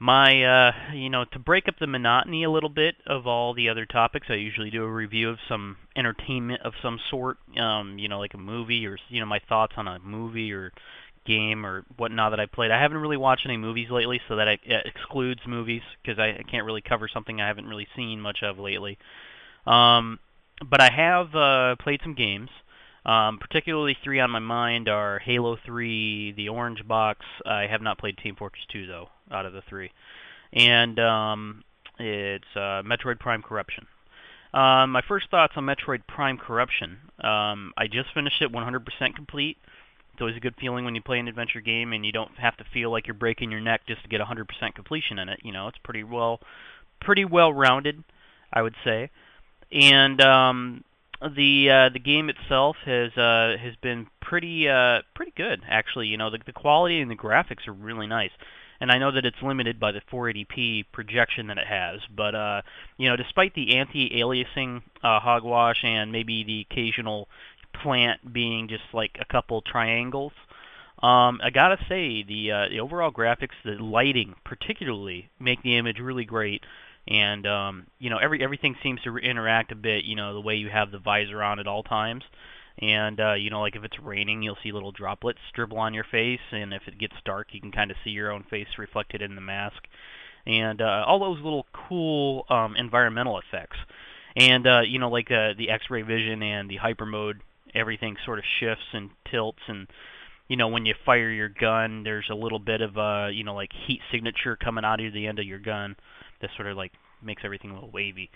To break up the monotony a little bit of all the other topics, I usually do a review of some entertainment of some sort, like a movie or, my thoughts on a movie or game or whatnot that I played. I haven't really watched any movies lately, so that excludes movies because I can't really cover something I haven't really seen much of lately. But I have played some games. Particularly three on my mind are Halo 3, the Orange Box. I have not played Team Fortress 2 though, out of the three, and it's Metroid Prime Corruption. My first thoughts on Metroid Prime Corruption. I just finished it 100% complete. It's always a good feeling when you play an adventure game and you don't have to feel like you're breaking your neck just to get 100% completion in it. It's pretty well rounded, I would say. And the game itself has been pretty good actually. The quality and the graphics are really nice. And I know that it's limited by the 480p projection that it has, but despite the anti-aliasing hogwash and maybe the occasional plant being just like a couple triangles, I gotta say the overall graphics, the lighting particularly, make the image really great. And everything seems to interact a bit. The way you have the visor on at all times, and like if it's raining, you'll see little droplets dribble on your face, and if it gets dark, you can kind of see your own face reflected in the mask, and all those little cool environmental effects. And like the X-ray vision and the hyper mode, everything sort of shifts and tilts, and when you fire your gun, there's a little bit of like heat signature coming out of the end of your gun. That sort of like makes everything a little wavy.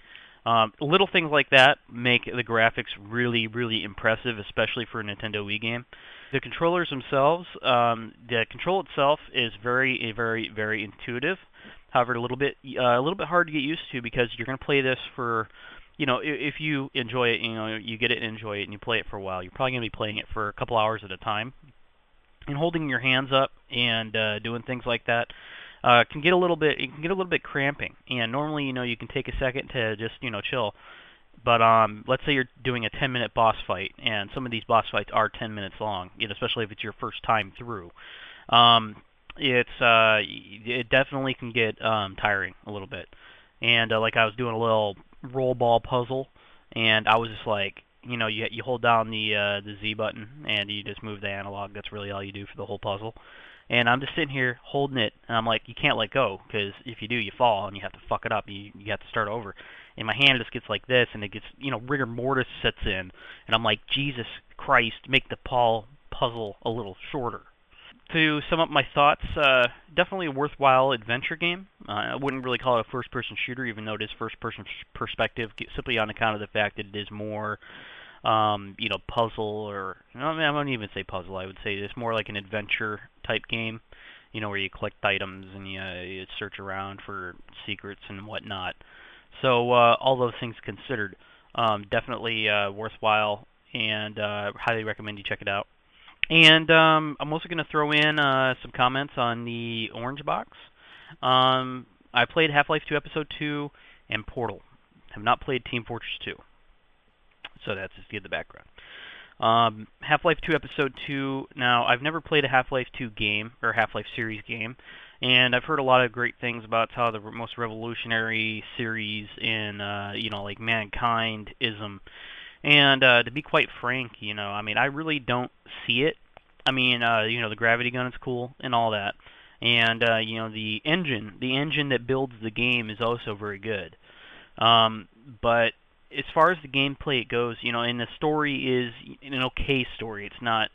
Little things like that make the graphics really, really impressive, especially for a Nintendo Wii game. The controllers themselves, the control itself is very, very, very intuitive. However, a little bit hard to get used to because you're going to play this for, if you enjoy it, you get it and enjoy it, and you play it for a while. You're probably going to be playing it for a couple hours at a time, and holding your hands up and doing things like that. It can get a little bit cramping, and normally you can take a second to just chill. But let's say you're doing a 10-minute boss fight, and some of these boss fights are 10 minutes long, especially if it's your first time through. It definitely can get tiring a little bit. And like I was doing a little roll ball puzzle, and I was just like, you hold down the Z button and you just move the analog. That's really all you do for the whole puzzle. And I'm just sitting here holding it, and I'm like, you can't let go, because if you do, you fall, and you have to fuck it up. You have to start over. And my hand just gets like this, and it gets, rigor mortis sets in. And I'm like, Jesus Christ, make the puzzle a little shorter. To sum up my thoughts, definitely a worthwhile adventure game. I wouldn't really call it a first-person shooter, even though it is first-person perspective, simply on account of the fact that it is more puzzle, or I wouldn't even say puzzle. I would say it's more like an adventure type game, where you collect items and you search around for secrets and whatnot. So all those things considered, definitely worthwhile, and highly recommend you check it out. And I'm also going to throw in some comments on the Orange Box. I played Half-Life 2 Episode 2 and Portal. Have not played Team Fortress 2. So that's just to get the background. Half-Life 2 Episode 2. Now, I've never played a Half-Life 2 game, or Half-Life series game, and I've heard a lot of great things about how the most revolutionary series in, like mankind-ism. And to be quite frank, I really don't see it. The gravity gun is cool and all that. And, the engine that builds the game is also very good. But as far as the gameplay goes, and the story is an okay story. It's not,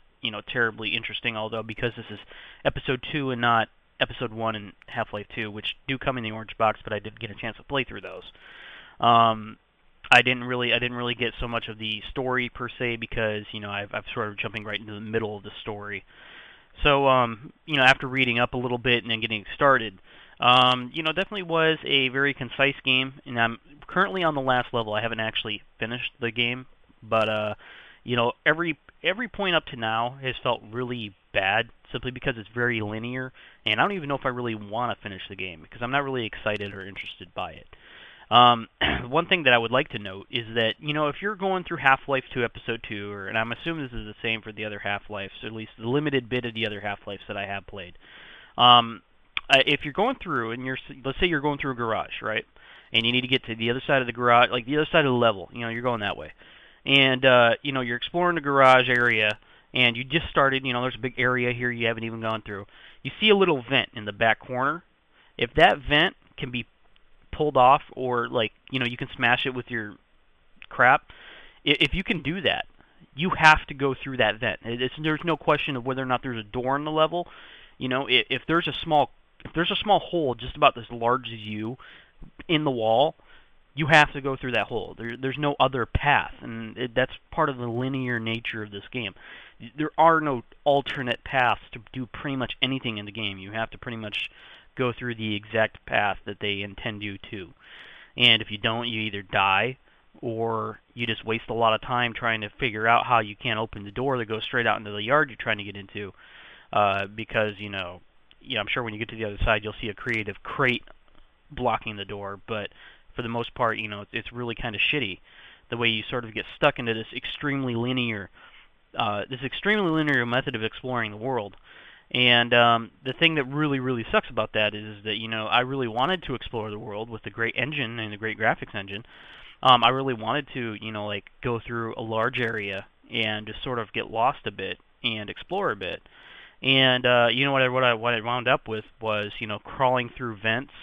terribly interesting, although because this is Episode 2 and not Episode 1 and Half-Life 2, which do come in the Orange Box, but I did get a chance to play through those. I didn't really get so much of the story per se because, I'm sort of jumping right into the middle of the story. So, after reading up a little bit and then getting started, definitely was a very concise game, and I'm currently on the last level. I haven't actually finished the game, but every point up to now has felt really bad simply because it's very linear, and I don't even know if I really want to finish the game because I'm not really excited or interested by it. One thing that I would like to note is that, if you're going through Half-Life 2 Episode 2, and I'm assuming this is the same for the other Half-Lives, or at least the limited bit of the other Half-Lives that I have played, If you're going through and let's say you're going through a garage, right? And you need to get to the other side of the garage, like the other side of the level. You're going that way, and you're exploring the garage area, and you just started. There's a big area here you haven't even gone through. You see a little vent in the back corner. If that vent can be pulled off, or like you can smash it with your crap. If you can do that, you have to go through that vent. There's no question of whether or not there's a door in the level. If there's a small hole just about as large as you in the wall, you have to go through that hole. There's no other path, and that's part of the linear nature of this game. There are no alternate paths to do pretty much anything in the game. You have to pretty much go through the exact path that they intend you to. And if you don't, you either die or you just waste a lot of time trying to figure out how you can't open the door that goes straight out into the yard you're trying to get into. Because, I'm sure when you get to the other side, you'll see a creative crate blocking the door. But for the most part, it's really kind of shitty the way you sort of get stuck into this extremely linear method of exploring the world. And the thing that really, really sucks about that is that, I really wanted to explore the world with the great engine and the great graphics engine. I really wanted to, go through a large area and just sort of get lost a bit and explore a bit. And what I wound up with was, crawling through vents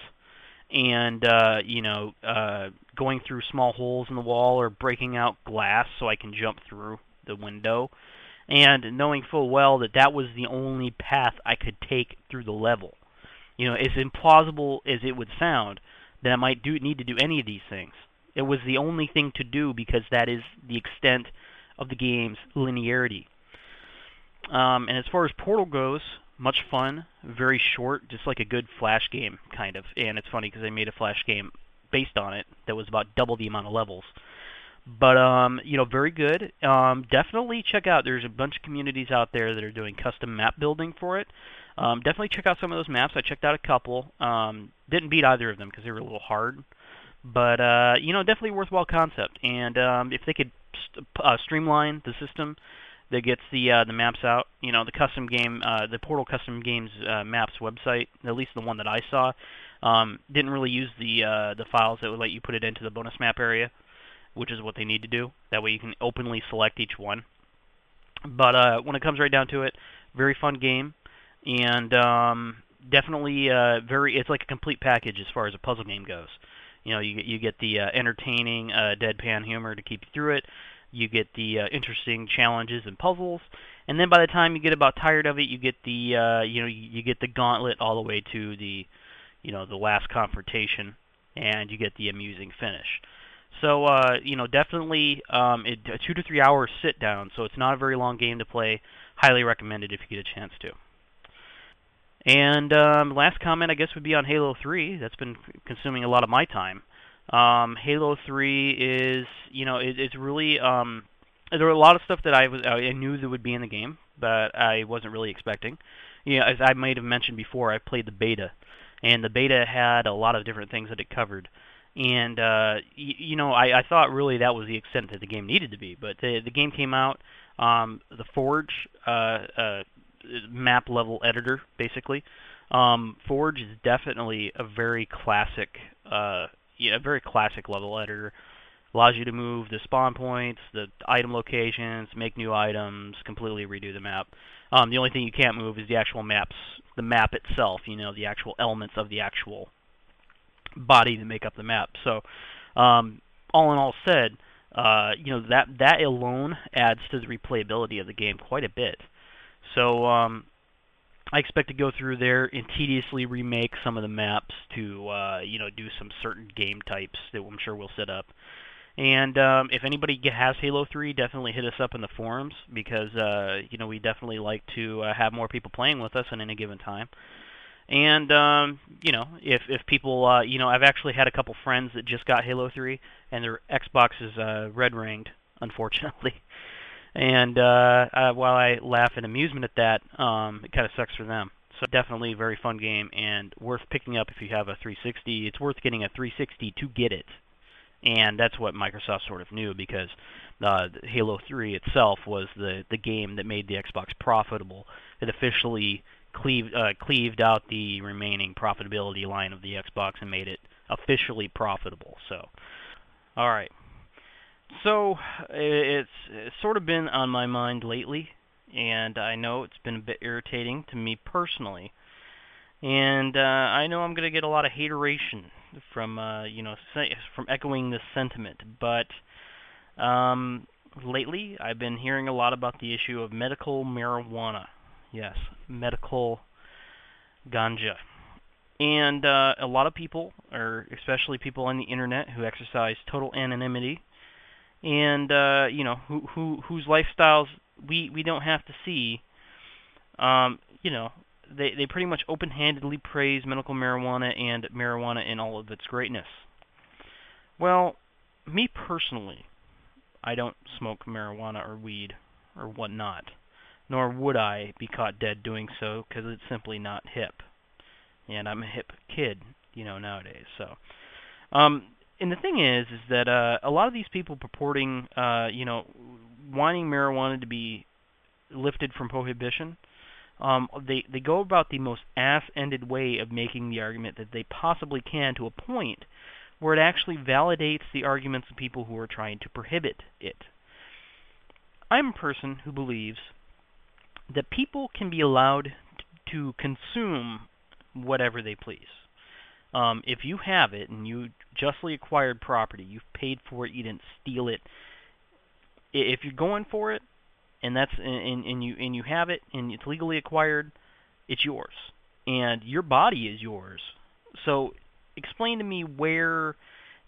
and going through small holes in the wall or breaking out glass so I can jump through the window. And knowing full well that that was the only path I could take through the level. As implausible as it would sound that I might need to do any of these things, it was the only thing to do because that is the extent of the game's linearity. And as far as Portal goes, much fun, very short, just like a good Flash game, kind of. And it's funny because they made a Flash game based on it that was about double the amount of levels. But, very good. Definitely check out, there's a bunch of communities out there that are doing custom map building for it. Definitely check out some of those maps. I checked out a couple. Didn't beat either of them because they were a little hard. But, definitely a worthwhile concept. And if they could streamline the system that gets the maps out, the custom game, the Portal Custom Games maps website, at least the one that I saw, didn't really use the files that would let you put it into the bonus map area, which is what they need to do. That way you can openly select each one. But when it comes right down to it, very fun game, and definitely it's like a complete package as far as a puzzle game goes. You get the entertaining deadpan humor to keep you through it. You get the interesting challenges and puzzles, and then by the time you get about tired of it, you get the you get the gauntlet all the way to the the last confrontation, and you get the amusing finish. So definitely a 2 to 3 hour sit down. So it's not a very long game to play. Highly recommended if you get a chance to. And last comment, I guess, would be on Halo 3. That's been consuming a lot of my time. Halo 3 is, it's really, there were a lot of stuff that I knew that would be in the game, but I wasn't really expecting. As I might have mentioned before, I played the beta, and the beta had a lot of different things that it covered. And, I thought really that was the extent that the game needed to be. But the game came out, the Forge map level editor, basically. Forge is definitely a very classic level editor. Allows you to move the spawn points, the item locations, make new items, completely redo the map. The only thing you can't move is the actual maps, the map itself, the actual elements of the actual body to make up the map. So, all in all said, that alone adds to the replayability of the game quite a bit. So, I expect to go through there and tediously remake some of the maps to, do some certain game types that I'm sure we'll set up. And if anybody has Halo 3, definitely hit us up in the forums because, we definitely like to have more people playing with us at any given time. And, if people, I've actually had a couple friends that just got Halo 3, and their Xbox is red-ringed, unfortunately. And while I laugh in amusement at that, it kind of sucks for them. So definitely a very fun game, and worth picking up if you have a 360. It's worth getting a 360 to get it. And that's what Microsoft sort of knew, because Halo 3 itself was the game that made the Xbox profitable. It officially cleaved out the remaining profitability line of the Xbox and made it officially profitable. So, all right. So it's sort of been on my mind lately, and I know it's been a bit irritating to me personally. And I know I'm going to get a lot of hateration from from echoing this sentiment, but lately I've been hearing a lot about the issue of medical marijuana. Yes, medical ganja. And a lot of people, or especially people on the internet who exercise total anonymity, and whose lifestyles we don't have to see, they pretty much open-handedly praise medical marijuana and marijuana in all of its greatness. Well, me personally, I don't smoke marijuana or weed or whatnot, nor would I be caught dead doing so, because it's simply not hip. And I'm a hip kid, nowadays. So, and the thing is that a lot of these people purporting, wanting marijuana to be lifted from prohibition, they go about the most ass-ended way of making the argument that they possibly can, to a point where it actually validates the arguments of people who are trying to prohibit it. I'm a person who believes that people can be allowed to consume whatever they please. If you have it and you justly acquired property, you've paid for it, you didn't steal it. If you're going for it, and you have it and it's legally acquired, it's yours, and your body is yours. So explain to me where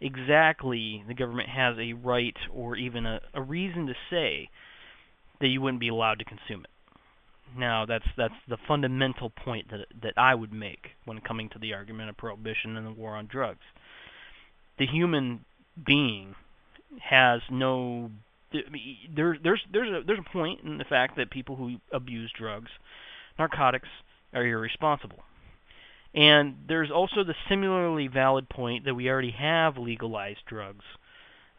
exactly the government has a right or even a reason to say that you wouldn't be allowed to consume it. Now, that's the fundamental point that I would make when coming to the argument of prohibition and the war on drugs. The human being has no... There's a point in the fact that people who abuse drugs, narcotics, are irresponsible. And there's also the similarly valid point that we already have legalized drugs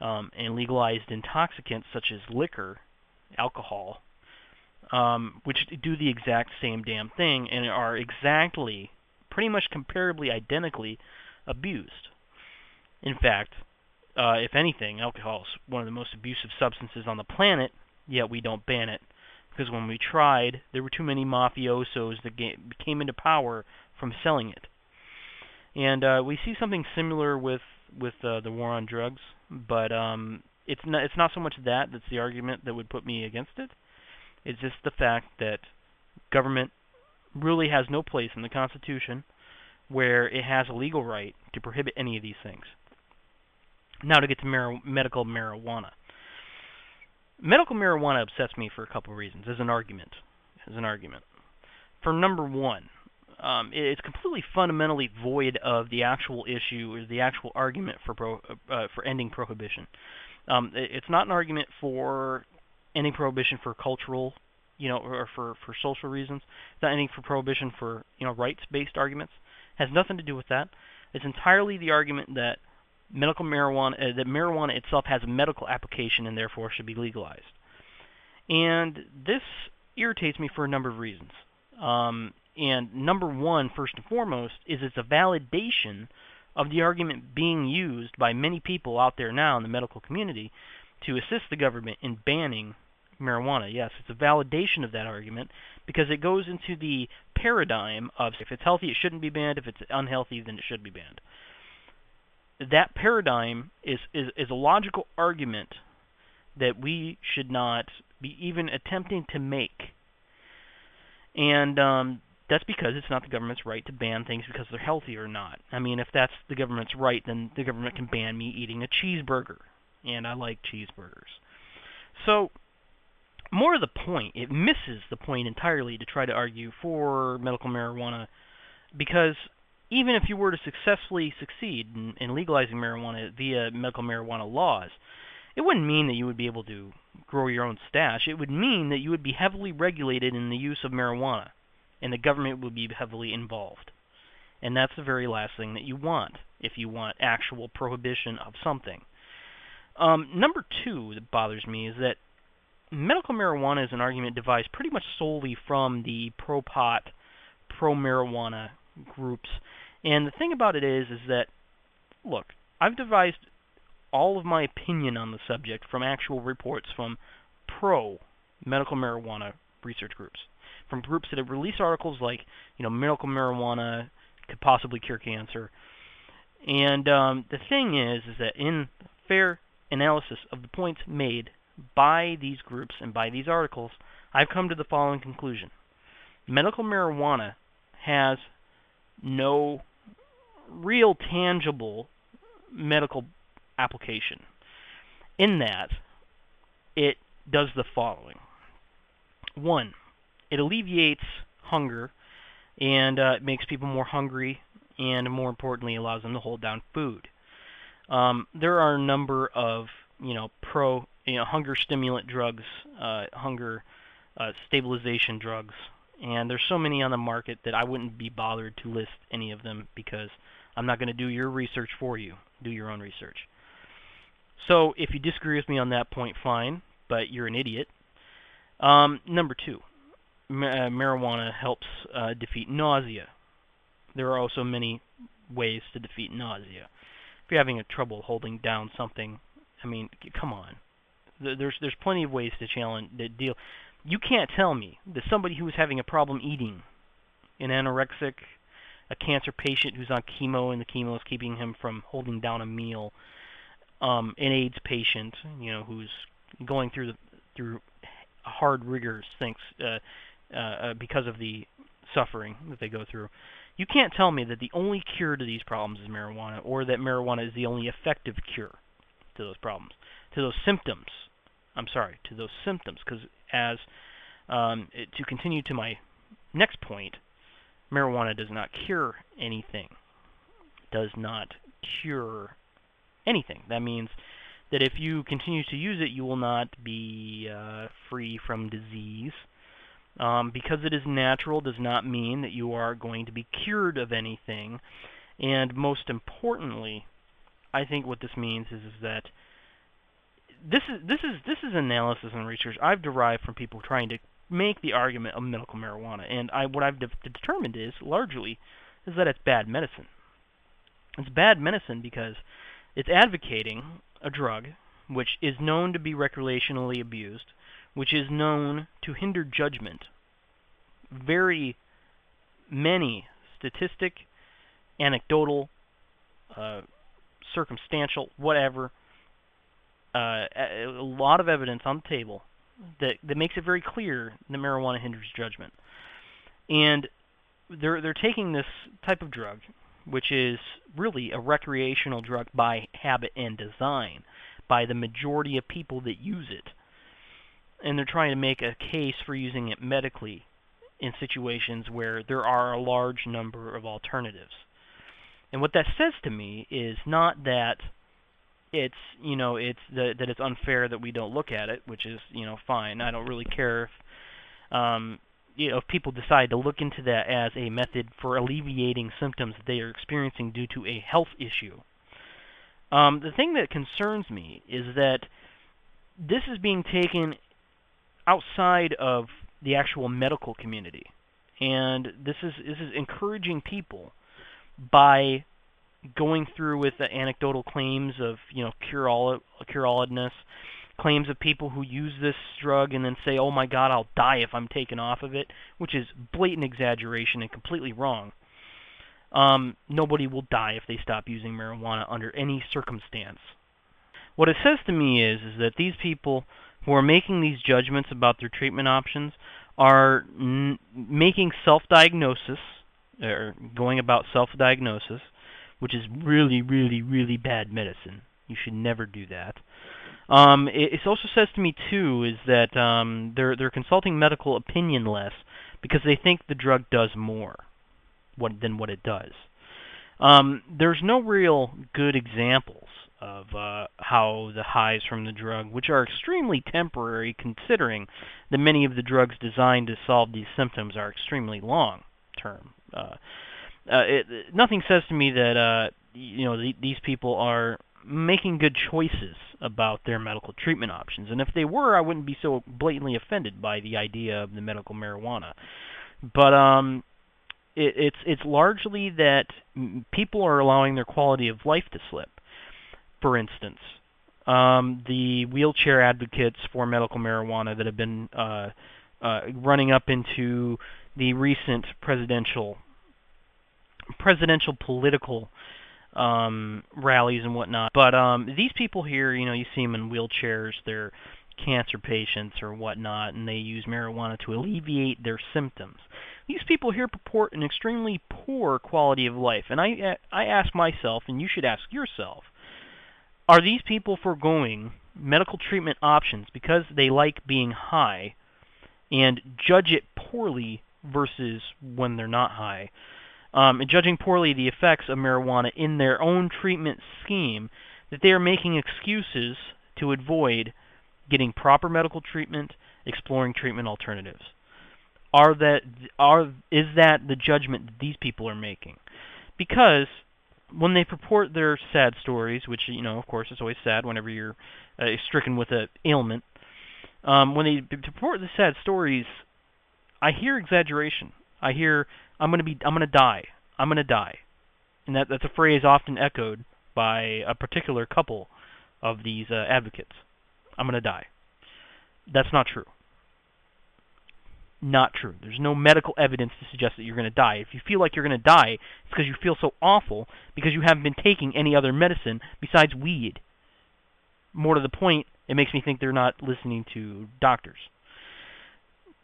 and legalized intoxicants such as liquor, alcohol, which do the exact same damn thing and are exactly, pretty much comparably identically abused. In fact, if anything, alcohol is one of the most abusive substances on the planet, yet we don't ban it. Because when we tried, there were too many mafiosos that came into power from selling it. And we see something similar with the war on drugs, but it's not so much that's the argument that would put me against it. It's just the fact that government really has no place in the Constitution where it has a legal right to prohibit any of these things. Now to get to medical marijuana. Medical marijuana upsets me for a couple of reasons, as an argument. For number one, it's completely fundamentally void of the actual issue or the actual argument for ending prohibition. It's not an argument for ending prohibition for cultural, or for social reasons. It's not ending for prohibition for rights-based arguments. It has nothing to do with that. It's entirely the argument that marijuana itself has a medical application and therefore should be legalized. And this irritates me for a number of reasons. And number one, first and foremost, is it's a validation of the argument being used by many people out there now in the medical community to assist the government in banning marijuana. Yes, it's a validation of that argument because it goes into the paradigm of if it's healthy, it shouldn't be banned. If it's unhealthy, then it should be banned. That paradigm is a logical argument that we should not be even attempting to make. And that's because it's not the government's right to ban things because they're healthy or not. I mean, if that's the government's right, then the government can ban me eating a cheeseburger. And I like cheeseburgers. So, more to the point, it misses the point entirely to try to argue for medical marijuana because even if you were to successfully succeed in legalizing marijuana via medical marijuana laws, it wouldn't mean that you would be able to grow your own stash. It would mean that you would be heavily regulated in the use of marijuana, and the government would be heavily involved. And that's the very last thing that you want, if you want actual prohibition of something. Number two that bothers me is that medical marijuana is an argument devised pretty much solely from the pro-pot, pro-marijuana groups. And the thing about it is that, look, I've devised all of my opinion on the subject from actual reports from pro-medical marijuana research groups, from groups that have released articles like, medical marijuana could possibly cure cancer. And the thing is that in fair analysis of the points made by these groups and by these articles, I've come to the following conclusion. Medical marijuana has no real tangible medical application, in that it does the following. 1, it alleviates hunger, and it makes people more hungry, and more importantly, allows them to hold down food. There are a number of hunger stimulant drugs, hunger stabilization drugs, and there's so many on the market that I wouldn't be bothered to list any of them, because I'm not going to do your research for you. Do your own research. So if you disagree with me on that point, fine, but you're an idiot. Number 2, marijuana helps defeat nausea. There are also many ways to defeat nausea. If you're having trouble holding down something, I mean, come on. There's plenty of ways to deal. You can't tell me that somebody who is having a problem eating, an anorexic, a cancer patient who's on chemo and the chemo is keeping him from holding down a meal, an AIDS patient, who's going through hard rigors, because of the suffering that they go through. You can't tell me that the only cure to these problems is marijuana, or that marijuana is the only effective cure to those problems, to those symptoms. To those symptoms, because to continue to my next point, marijuana does not cure anything. Does not cure anything. That means that if you continue to use it, you will not be free from disease. Because it is natural does not mean that you are going to be cured of anything. And most importantly, I think what this means is that this is analysis and research I've derived from people trying to make the argument of medical marijuana. And what I've determined is that it's bad medicine. It's bad medicine because it's advocating a drug which is known to be recreationally abused, which is known to hinder judgment. Very many statistic, anecdotal, circumstantial, whatever, a lot of evidence on the table that makes it very clear that marijuana hinders judgment. And they're taking this type of drug, which is really a recreational drug by habit and design, by the majority of people that use it, and they're trying to make a case for using it medically in situations where there are a large number of alternatives. And what that says to me is not that it's that it's unfair that we don't look at it, which is fine. I don't really care if people decide to look into that as a method for alleviating symptoms that they are experiencing due to a health issue. The thing that concerns me is that this is being taken outside of the actual medical community, and this is encouraging people by going through with the anecdotal claims of cure-alledness, claims of people who use this drug and then say, "Oh my God, I'll die if I'm taken off of it," which is blatant exaggeration and completely wrong. Nobody will die if they stop using marijuana under any circumstance. What it says to me is that these people who are making these judgments about their treatment options are making self-diagnosis, or going about self-diagnosis, which is really, really, really bad medicine. You should never do that. It also says to me, too, is that they're consulting medical opinion less because they think the drug does more than what it does. There's no real good examples of how the highs from the drug, which are extremely temporary considering that many of the drugs designed to solve these symptoms are extremely long-term. Nothing says to me that these people are making good choices about their medical treatment options. And if they were, I wouldn't be so blatantly offended by the idea of the medical marijuana. But it's largely that people are allowing their quality of life to slip. For instance, the wheelchair advocates for medical marijuana that have been running up into the recent presidential political rallies and whatnot. But these people here, you see them in wheelchairs. They're cancer patients or whatnot, and they use marijuana to alleviate their symptoms. These people here purport an extremely poor quality of life, and I ask myself, and you should ask yourself, are these people foregoing medical treatment options because they like being high and judge it poorly versus when they're not high? And judging poorly the effects of marijuana in their own treatment scheme, that they are making excuses to avoid getting proper medical treatment, exploring treatment alternatives. Is that the judgment that these people are making? Because when they purport their sad stories, which, of course, it's always sad whenever you're stricken with an ailment, when they purport the sad stories, I hear exaggeration. I hear, I'm gonna die, and that's a phrase often echoed by a particular couple of these advocates. I'm gonna die. That's not true. Not true. There's no medical evidence to suggest that you're going to die. If you feel like you're going to die, it's because you feel so awful because you haven't been taking any other medicine besides weed. More to the point, it makes me think they're not listening to doctors.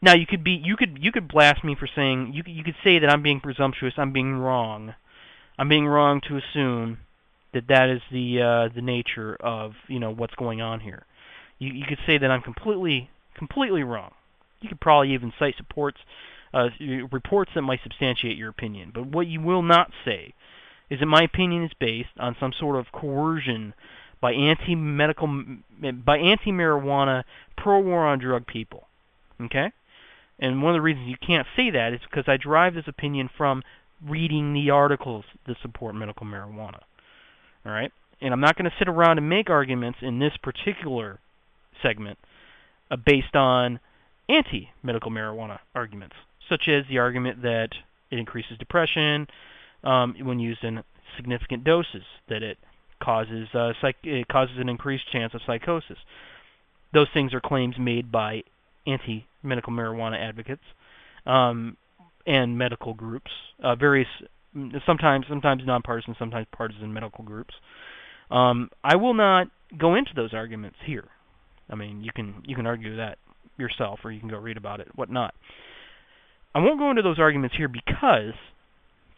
Now, you could blast me for saying, you could say that I'm being presumptuous, I'm being wrong. I'm being wrong to assume that is the nature of, what's going on here. You could say that I'm completely wrong. You could probably even cite reports that might substantiate your opinion. But what you will not say is that my opinion is based on some sort of coercion by anti-marijuana, pro-war on drug people. Okay? And one of the reasons you can't say that is because I derive this opinion from reading the articles that support medical marijuana. All right? And I'm not going to sit around and make arguments in this particular segment based on anti-medical marijuana arguments, such as the argument that it increases depression when used in significant doses, that it causes an increased chance of psychosis. Those things are claims made by anti-medical marijuana advocates and medical groups, various sometimes nonpartisan, sometimes partisan medical groups. I will not go into those arguments here. I mean, you can argue that yourself, or you can go read about it, whatnot. I won't go into those arguments here because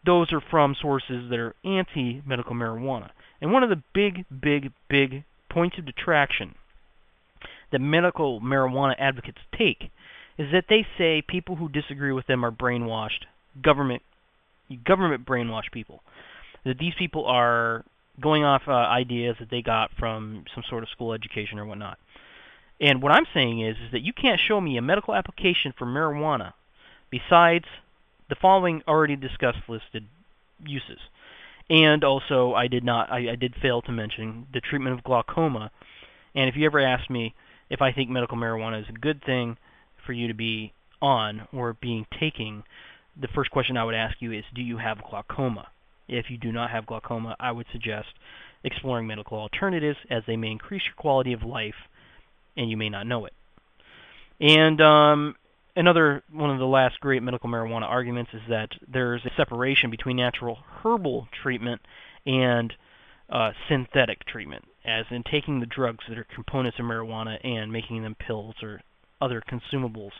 those are from sources that are anti-medical marijuana. And one of the big points of detraction that medical marijuana advocates take is that they say people who disagree with them are brainwashed, government brainwashed people. That these people are going off ideas that they got from some sort of school education or whatnot. And what I'm saying is that you can't show me a medical application for marijuana besides the following already discussed listed uses. And also, I did fail to mention the treatment of glaucoma. And if you ever ask me if I think medical marijuana is a good thing for you to be on or taking, the first question I would ask you is, do you have glaucoma? If you do not have glaucoma, I would suggest exploring medical alternatives, as they may increase your quality of life and you may not know it. And another one of the last great medical marijuana arguments is that there's a separation between natural herbal treatment and synthetic treatment, as in taking the drugs that are components of marijuana and making them pills or other consumables,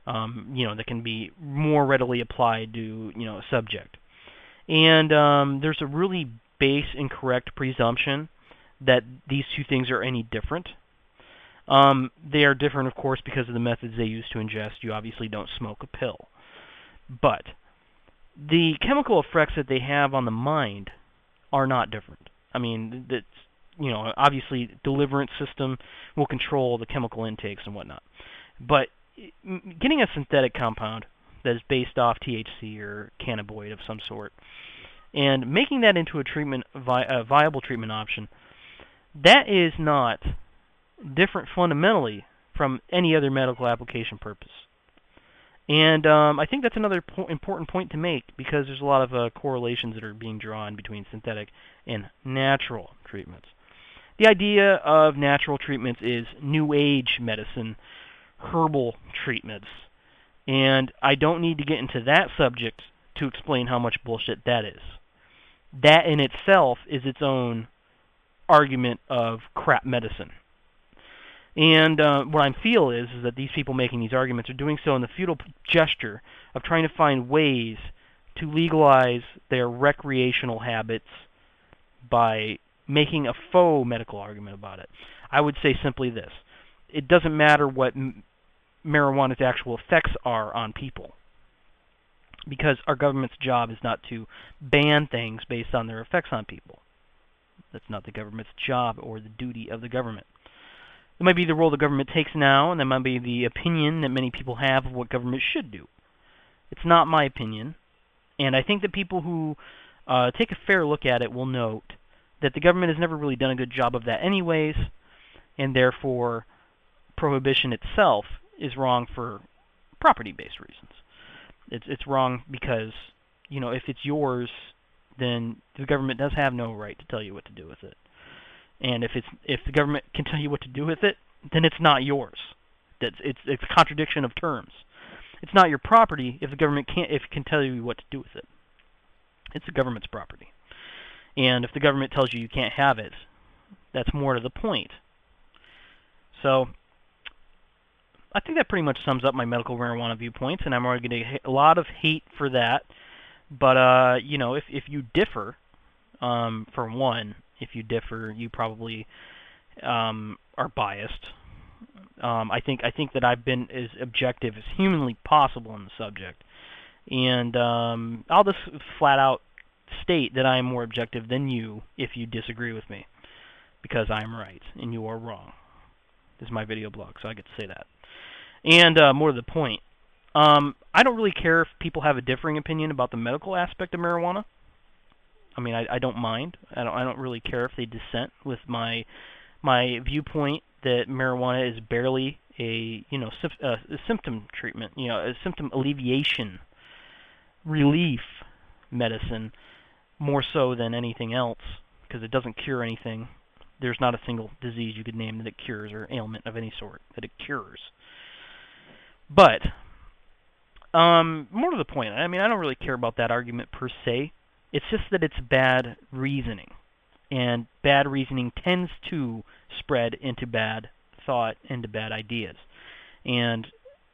that can be more readily applied to a subject. And there's a really base incorrect presumption that these two things are any different. They are different, of course, because of the methods they use to ingest. You obviously don't smoke a pill. But the chemical effects that they have on the mind are not different. I mean, obviously, deliverance system will control the chemical intakes and whatnot. But getting a synthetic compound that is based off THC or cannabinoid of some sort, and making that into a viable treatment option, that is not different fundamentally from any other medical application purpose. And I think that's another important point to make, because there's a lot of correlations that are being drawn between synthetic and natural treatments. The idea of natural treatments is New Age medicine, herbal treatments. And I don't need to get into that subject to explain how much bullshit that is. That in itself is its own argument of crap medicine. And what I feel is that these people making these arguments are doing so in the futile gesture of trying to find ways to legalize their recreational habits by making a faux medical argument about it. I would say simply this. It doesn't matter what marijuana's actual effects are on people, because our government's job is not to ban things based on their effects on people. That's not the government's job or the duty of the government. It might be the role the government takes now, and that might be the opinion that many people have of what government should do. It's not my opinion, and I think that people who take a fair look at it will note that the government has never really done a good job of that anyways, and therefore prohibition itself is wrong for property-based reasons. It's wrong because, if it's yours, then the government does have no right to tell you what to do with it. And if the government can tell you what to do with it, then it's not yours. It's a contradiction of terms. It's not your property if the government can tell you what to do with it. It's the government's property. And if the government tells you you can't have it, that's more to the point. So I think that pretty much sums up my medical marijuana viewpoints, and I'm already going to get a lot of hate for that. But if you differ, for one, if you differ, you probably are biased. I think that I've been as objective as humanly possible on the subject, and I'll just flat out state that I am more objective than you if you disagree with me, because I am right and you are wrong. This is my video blog, so I get to say that. And more to the point, I don't really care if people have a differing opinion about the medical aspect of marijuana. I mean, I don't mind. I don't really care if they dissent with my viewpoint that marijuana is barely a symptom treatment, a symptom alleviation, relief medicine, more so than anything else, because it doesn't cure anything. There's not a single disease you could name that it cures, or ailment of any sort that it cures. But more to the point, I mean, I don't really care about that argument per se. It's just that it's bad reasoning, and bad reasoning tends to spread into bad thought, into bad ideas. And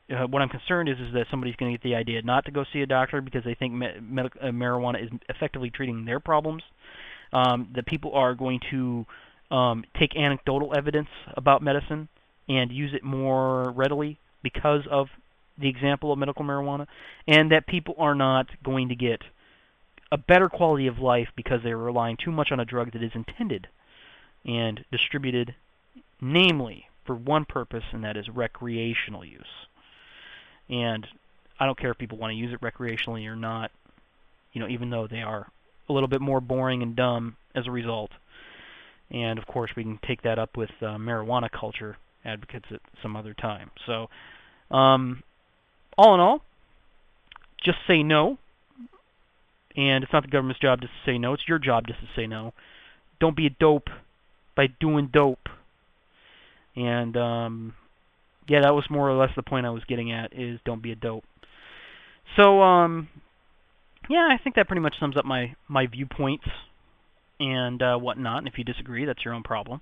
what I'm concerned is that somebody's going to get the idea not to go see a doctor because they think marijuana is effectively treating their problems. That people are going to take anecdotal evidence about medicine and use it more readily because of the example of medical marijuana, and that people are not going to get a better quality of life because they're relying too much on a drug that is intended and distributed, namely, for one purpose, and that is recreational use. And I don't care if people want to use it recreationally or not, even though they are a little bit more boring and dumb as a result. And, of course, we can take that up with marijuana culture advocates at some other time. So, all in all, just say no. And it's not the government's job just to say no. It's your job just to say no. Don't be a dope by doing dope. And, yeah, that was more or less the point I was getting at, is don't be a dope. So, yeah, I think that pretty much sums up my viewpoints and whatnot. And if you disagree, that's your own problem.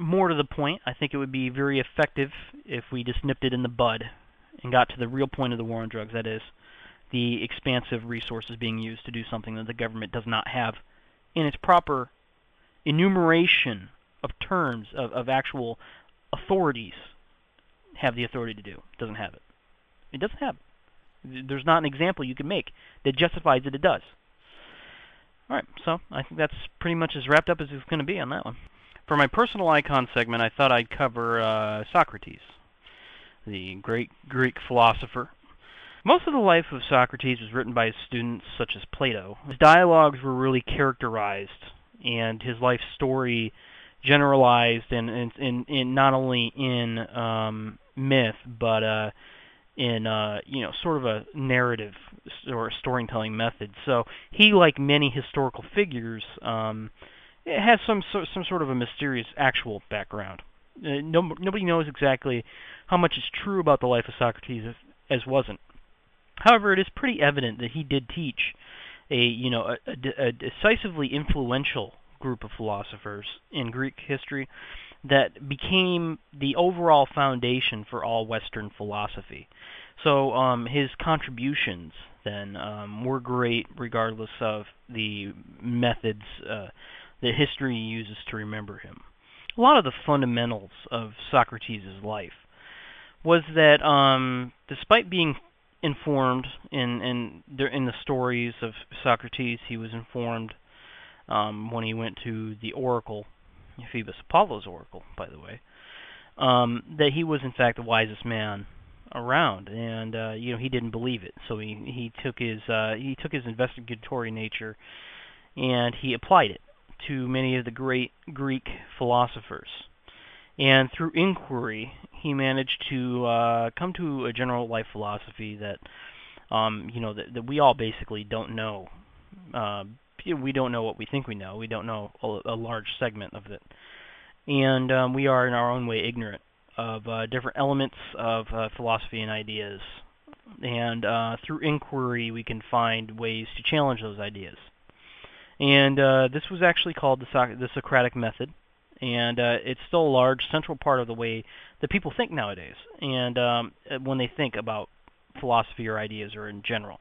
More to the point, I think it would be very effective if we just nipped it in the bud and got to the real point of the war on drugs, that is, the expansive resources being used to do something that the government does not have in its proper enumeration of terms of actual authorities have the authority to do. It doesn't have it. It doesn't have it. There's not an example you can make that justifies that it does. All right, so I think that's pretty much as wrapped up as it's going to be on that one. For my personal icon segment, I thought I'd cover Socrates, the great Greek philosopher. Most of the life of Socrates was written by his students, such as Plato. His dialogues were really characterized, and his life story generalized, and not only in myth, but in sort of a narrative or storytelling method. So he, like many historical figures, it has some sort of a mysterious actual background. Nobody knows exactly how much is true about the life of Socrates as wasn't. However, it is pretty evident that he did teach a decisively influential group of philosophers in Greek history that became the overall foundation for all Western philosophy. So his contributions then were great, regardless of the methods that history uses to remember him. A lot of the fundamentals of Socrates' life was that despite being informed in the stories of Socrates, he was informed when he went to the oracle, Phoebus Apollo's oracle, by the way, that he was in fact the wisest man around, and he didn't believe it. So he took his investigatory nature and he applied it to many of the great Greek philosophers. And through inquiry, he managed to come to a general life philosophy that that we all basically don't know. We don't know what we think we know. We don't know a large segment of it, and we are in our own way ignorant of different elements of philosophy and ideas. And through inquiry, we can find ways to challenge those ideas. And this was actually called the Socratic method, and it's still a large central part of the way that people think nowadays, and when they think about philosophy or ideas or in general.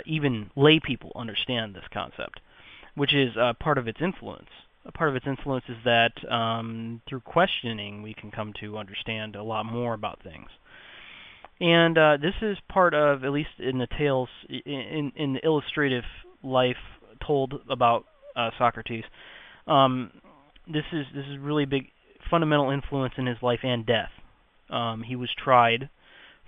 Even lay people understand this concept, which is part of its influence. A part of its influence is that through questioning we can come to understand a lot more about things. And this is part of, at least in the tales, in the illustrative life told about Socrates, this is really big fundamental influence in his life and death. He was tried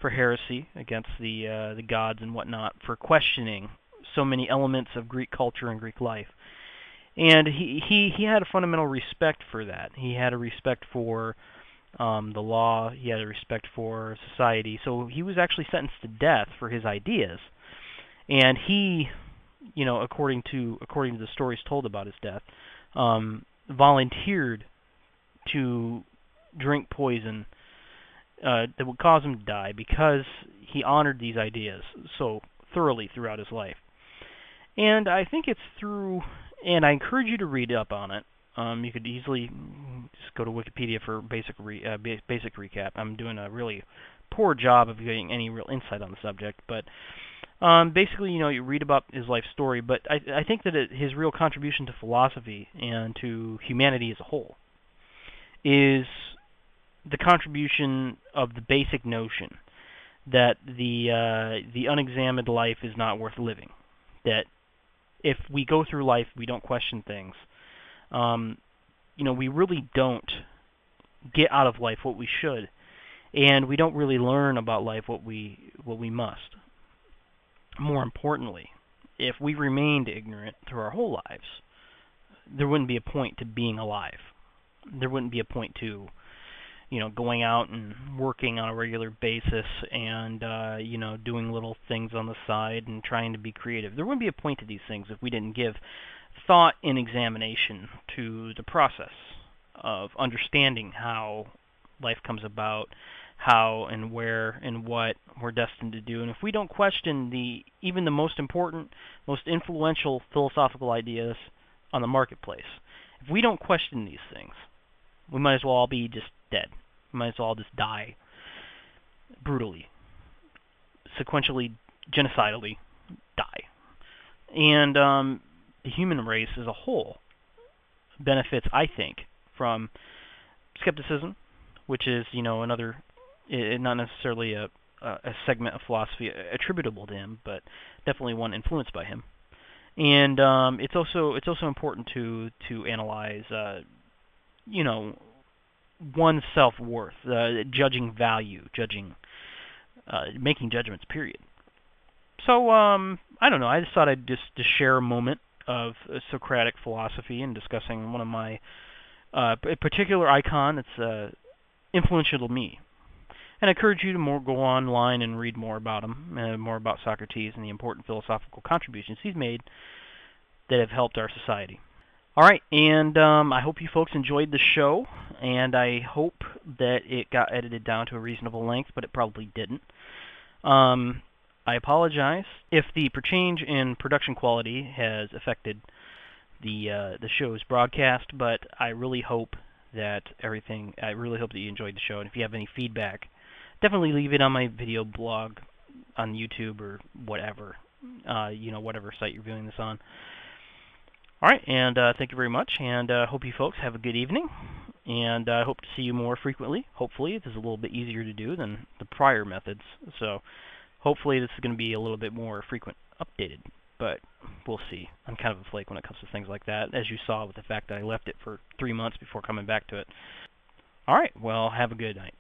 for heresy against the gods and whatnot for questioning so many elements of Greek culture and Greek life. And he had a fundamental respect for that. He had a respect for the law. He had a respect for society. So he was actually sentenced to death for his ideas. And he, according to the stories told about his death, volunteered to drink poison that would cause him to die because he honored these ideas so thoroughly throughout his life. And I think it's through, and I encourage you to read up on it. You could easily just go to Wikipedia for basic recap. I'm doing a really poor job of getting any real insight on the subject, but basically, you read about his life story. But I think that his real contribution to philosophy and to humanity as a whole is the contribution of the basic notion that the unexamined life is not worth living. That if we go through life, we don't question things. We really don't get out of life what we should, and we don't really learn about life what we must. More importantly, if we remained ignorant through our whole lives, there wouldn't be a point to being alive. There wouldn't be a point to, going out and working on a regular basis and, doing little things on the side and trying to be creative. There wouldn't be a point to these things if we didn't give thought and examination to the process of understanding how life comes about, how and where and what we're destined to do. And if we don't question even the most important, most influential philosophical ideas on the marketplace, if we don't question these things, we might as well all be just dead. We might as well just die brutally, sequentially, genocidally die. And the human race as a whole benefits, I think, from skepticism, which is, another, not necessarily a segment of philosophy attributable to him, but definitely one influenced by him. And it's also important to analyze, one's self-worth, judging value, making judgments, period. So, I don't know, I just thought I'd just share a moment of Socratic philosophy and discussing one of my a particular icon that's influential to me. and I encourage you to go online and read more about him, more about Socrates and the important philosophical contributions he's made that have helped our society. All right, and I hope you folks enjoyed the show, and I hope that it got edited down to a reasonable length, but it probably didn't. I apologize if the change in production quality has affected the show's broadcast, but I really hope that you enjoyed the show, and if you have any feedback, definitely leave it on my video blog on YouTube or whatever, whatever site you're viewing this on. All right, and thank you very much, and hope you folks have a good evening, and I hope to see you more frequently. Hopefully, this is a little bit easier to do than the prior methods, so hopefully this is going to be a little bit more frequent updated, but we'll see. I'm kind of a flake when it comes to things like that, as you saw with the fact that I left it for 3 months before coming back to it. All right, well, have a good night.